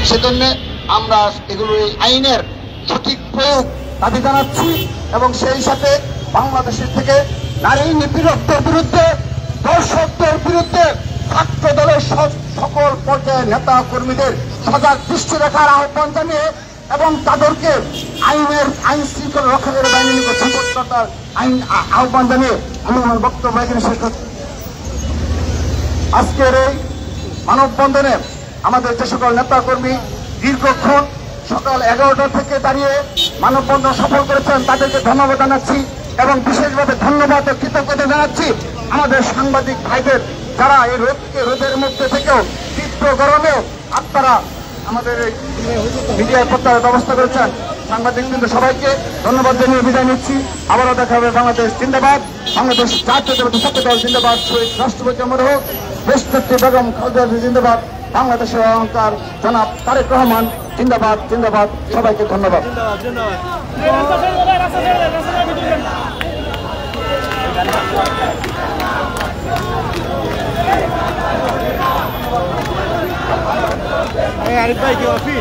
সেজন্য আমরা এগুলো এই আইনের সঠিক প্রয়োগ দাবি জানাচ্ছি এবং সেই সাথে বাংলাদেশের থেকে নারী নিপীড়কদের বিরুদ্ধে, দর্শকদের বিরুদ্ধে ছাত্র দলের সকল পর্যায়ের নেতা কর্মীদের সজাগ দৃষ্টি রাখার আহ্বান জানিয়ে এবং তাদেরকে আইন শৃঙ্খলা রক্ষাকারী বাহিনীর নিকট সতর্কতার আহ্বান জানিয়ে আমি আমার বক্তব্য এখানে শেষ করছি। আজকের এই মানববন্ধনে আমাদের যে সকল নেতা কর্মী দীর্ঘক্ষণ সকাল 11টা থেকে দাঁড়িয়ে মানববন্ধন সফল করেছেন তাদেরকে ধন্যবাদ জানাচ্ছি এবং বিশেষভাবে ধন্যবাদ ও কৃতজ্ঞতা জানাচ্ছি আমাদের সাংবাদিক ভাইদের, যারা এই রোদের মধ্যে থেকেও তীব্র গরমেও আপনারা আমাদের মিডিয়ার প্রচারের ব্যবস্থা করেছেন। সাংবাদিক কিন্তু সবাইকে ধন্যবাদ জানিয়ে বিদায় নিচ্ছি। আবারও দেখা হবে। বাংলাদেশ জিন্দাবাদ, বাংলাদেশ জাতীয়তাবাদী ছাত্র দল জিন্দাবাদ, শহীদ রাষ্ট্রপতি অমর হোক, দেশনেত্রী বেগম খালেদা জিয়া জিন্দাবাদ, বাংলাদেশের অহংকার জনাব তারেক রহমান জিন্দাবাদ জিন্দাবাদ। সবাইকে ধন্যবাদ। আরিফ ভাই কি অফিস